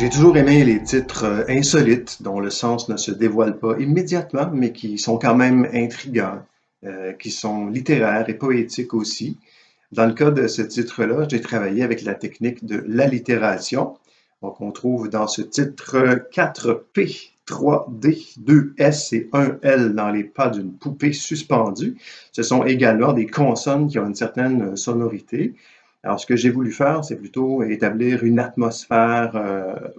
J'ai toujours aimé les titres insolites, dont le sens ne se dévoile pas immédiatement, mais qui sont quand même intrigants, qui sont littéraires et poétiques aussi. Dans le cas de ce titre-là, j'ai travaillé avec la technique de l'allitération. Donc, on trouve dans ce titre 4P, 3D, 2S et 1L dans les pas d'une poupée suspendue. Ce sont également des consonnes qui ont une certaine sonorité. Alors, ce que j'ai voulu faire, c'est plutôt établir une atmosphère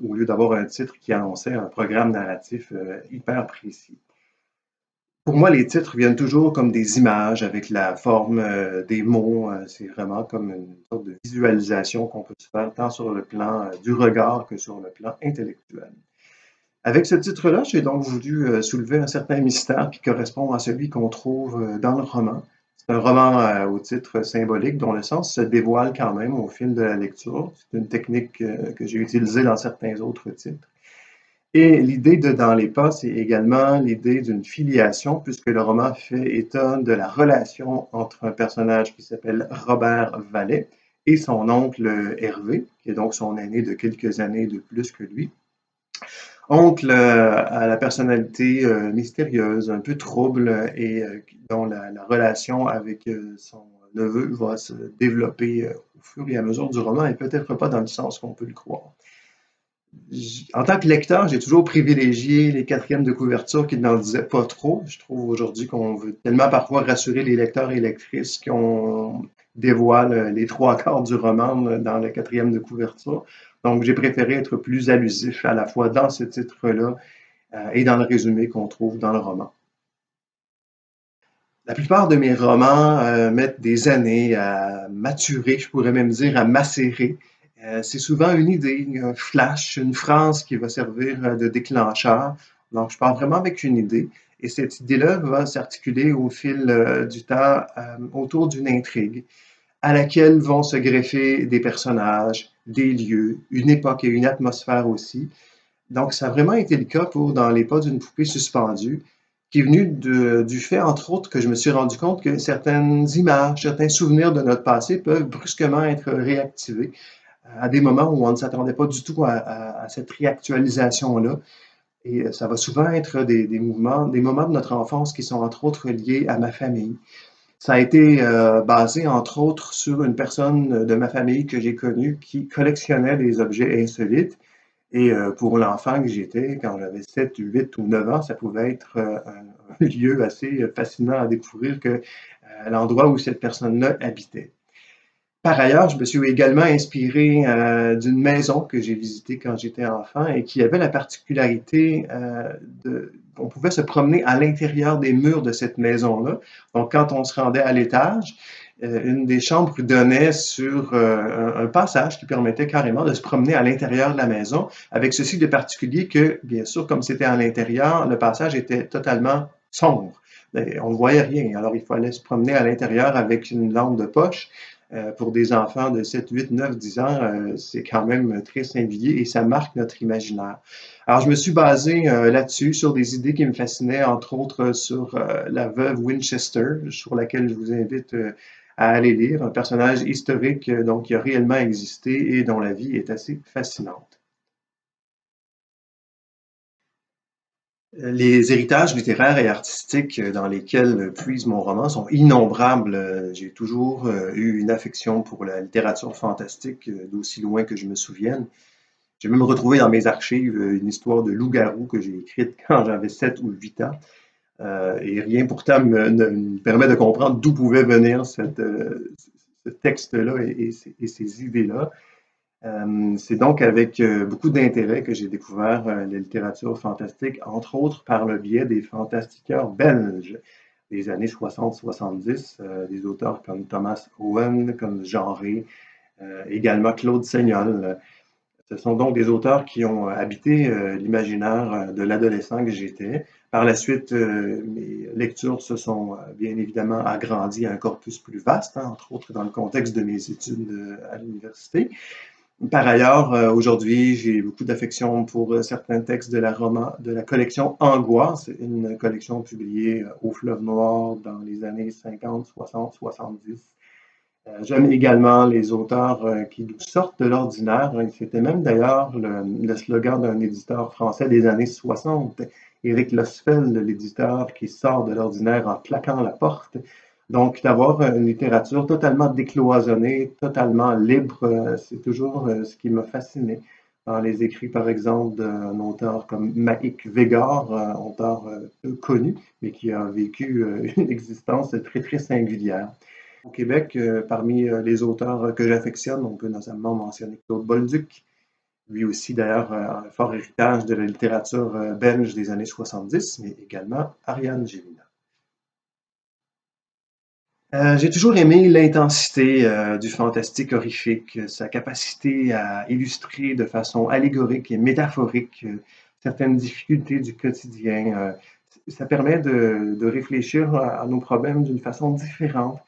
au lieu d'avoir un titre qui annonçait un programme narratif hyper précis. Pour moi, les titres viennent toujours comme des images avec la forme des mots. C'est vraiment comme une sorte de visualisation qu'on peut se faire tant sur le plan du regard que sur le plan intellectuel. Avec ce titre-là, j'ai donc voulu soulever un certain mystère qui correspond à celui qu'on trouve dans le roman. C'est un roman au titre symbolique dont le sens se dévoile quand même au fil de la lecture. C'est une technique que j'ai utilisée dans certains autres titres. Et l'idée de Dans les pas, c'est également l'idée d'une filiation, puisque le roman fait état de la relation entre un personnage qui s'appelle Robert Vallet et son oncle Hervé, qui est donc son aîné de quelques années de plus que lui. Oncle à la personnalité mystérieuse, un peu trouble et dont la relation avec son neveu va se développer au fur et à mesure du roman et peut-être pas dans le sens qu'on peut le croire. En tant que lecteur, j'ai toujours privilégié les quatrièmes de couverture qui n'en disaient pas trop. Je trouve aujourd'hui qu'on veut tellement parfois rassurer les lecteurs et lectrices qu'on dévoile les trois quarts du roman dans le quatrième de couverture. Donc, j'ai préféré être plus allusif à la fois dans ce titre-là et dans le résumé qu'on trouve dans le roman. La plupart de mes romans mettent des années à maturer, je pourrais même dire à macérer. C'est souvent une idée, un flash, une phrase qui va servir de déclencheur. Donc, je pars vraiment avec une idée et cette idée-là va s'articuler au fil du temps autour d'une intrigue à laquelle vont se greffer des personnages, des lieux, une époque et une atmosphère aussi. Donc, ça a vraiment été le cas pour Dans les pas d'une poupée suspendue, qui est venu du fait, entre autres, que je me suis rendu compte que certaines images, certains souvenirs de notre passé peuvent brusquement être réactivés à des moments où on ne s'attendait pas du tout à cette réactualisation-là. Et ça va souvent être des mouvements, des moments de notre enfance qui sont entre autres liés à ma famille. Ça a été basé entre autres sur une personne de ma famille que j'ai connue qui collectionnait des objets insolites et pour l'enfant que j'étais, quand j'avais 7, 8 ou 9 ans, ça pouvait être un lieu assez fascinant à découvrir que l'endroit où cette personne-là habitait. Par ailleurs, je me suis également inspiré d'une maison que j'ai visitée quand j'étais enfant et qui avait la particularité qu'on pouvait se promener à l'intérieur des murs de cette maison-là. Donc, quand on se rendait à l'étage, une des chambres donnait sur un passage qui permettait carrément de se promener à l'intérieur de la maison, avec ceci de particulier que, bien sûr, comme c'était à l'intérieur, le passage était totalement sombre. On ne voyait rien, alors il fallait se promener à l'intérieur avec une lampe de poche. Pour des enfants de 7, 8, 9, 10 ans, c'est quand même très singulier et ça marque notre imaginaire. Alors, je me suis basé là-dessus, sur des idées qui me fascinaient, entre autres sur la veuve Winchester, sur laquelle je vous invite à aller lire, un personnage historique donc, qui a réellement existé et dont la vie est assez fascinante. Les héritages littéraires et artistiques dans lesquels puise mon roman sont innombrables. J'ai toujours eu une affection pour la littérature fantastique d'aussi loin que je me souvienne. J'ai même retrouvé dans mes archives une histoire de loup-garou que j'ai écrite quand j'avais 7 ou 8 ans. Et rien pourtant me permet de comprendre d'où pouvait venir ce texte-là et ces idées-là. C'est donc avec beaucoup d'intérêt que j'ai découvert la littérature fantastique, entre autres par le biais des fantastiqueurs belges des années 60-70, des auteurs comme Thomas Owen, comme Jean Rey, également Claude Seignol. Ce sont donc des auteurs qui ont habité l'imaginaire de l'adolescent que j'étais. Par la suite, mes lectures se sont bien évidemment agrandies à un corpus plus vaste, hein, entre autres dans le contexte de mes études à l'université. Par ailleurs, aujourd'hui, j'ai beaucoup d'affection pour certains textes de la collection Angoisse, une collection publiée au Fleuve Noir dans les années 50, 60, 70. J'aime également les auteurs qui nous sortent de l'ordinaire. C'était même d'ailleurs le slogan d'un éditeur français des années 60, Éric Losfeld, l'éditeur qui sort de l'ordinaire en claquant la porte. Donc, d'avoir une littérature totalement décloisonnée, totalement libre, c'est toujours ce qui m'a fasciné dans les écrits, par exemple, d'un auteur comme Maïk Végard, auteur peu connu, mais qui a vécu une existence très, très singulière. Au Québec, parmi les auteurs que j'affectionne, on peut notamment mentionner Claude Bolduc, lui aussi d'ailleurs un fort héritage de la littérature belge des années 70, mais également Ariane Gélina. J'ai toujours aimé l'intensité du fantastique horrifique, sa capacité à illustrer de façon allégorique et métaphorique certaines difficultés du quotidien. Ça permet de réfléchir à nos problèmes d'une façon différente,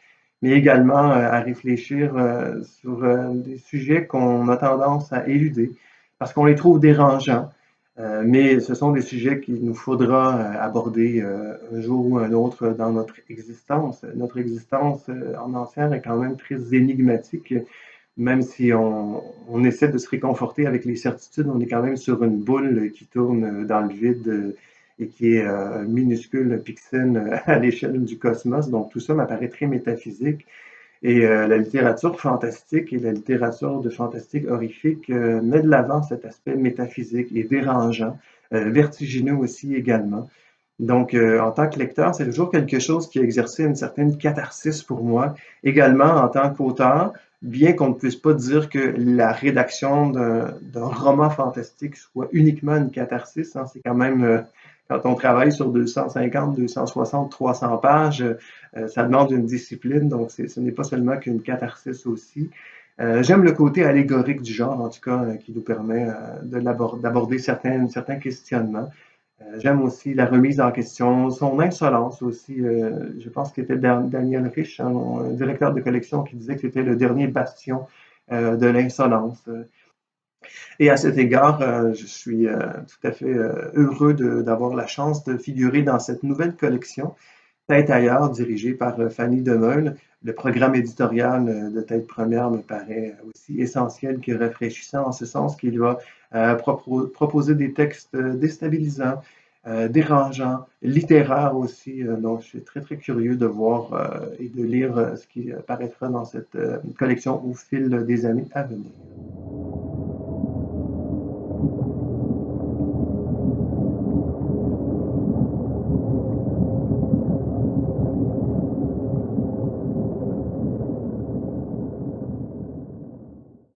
mais également à réfléchir sur des sujets qu'on a tendance à éluder parce qu'on les trouve dérangeants. Mais ce sont des sujets qu'il nous faudra aborder un jour ou un autre dans notre existence. Notre existence en entière est quand même très énigmatique, même si on essaie de se réconforter avec les certitudes, on est quand même sur une boule qui tourne dans le vide et qui est un minuscule pixel à l'échelle du cosmos. Donc tout ça m'apparaît très métaphysique. Et la littérature fantastique et la littérature de fantastique horrifique met de l'avant cet aspect métaphysique et dérangeant, vertigineux aussi également. Donc, en tant que lecteur, c'est toujours quelque chose qui a exercé une certaine catharsis pour moi. Également, en tant qu'auteur, bien qu'on ne puisse pas dire que la rédaction d'un roman fantastique soit uniquement une catharsis, hein, c'est quand même, quand on travaille sur 250, 260, 300 pages, ça demande une discipline, donc ce n'est pas seulement qu'une catharsis aussi. J'aime le côté allégorique du genre, en tout cas, qui nous permet d'aborder certains questionnements. J'aime aussi la remise en question, son insolence aussi. Je pense que c'était Daniel Rich, hein, un directeur de collection, qui disait que c'était le dernier bastion de l'insolence. Et à cet égard, je suis tout à fait heureux d'avoir la chance de figurer dans cette nouvelle collection, Tête ailleurs, dirigée par Fanny Demeule. Le programme éditorial de Tête première me paraît aussi essentiel que rafraîchissant, en ce sens qu'il va proposer des textes déstabilisants, dérangeants, littéraires aussi. Donc, je suis très, très curieux de voir et de lire ce qui paraîtra dans cette collection au fil des années à venir.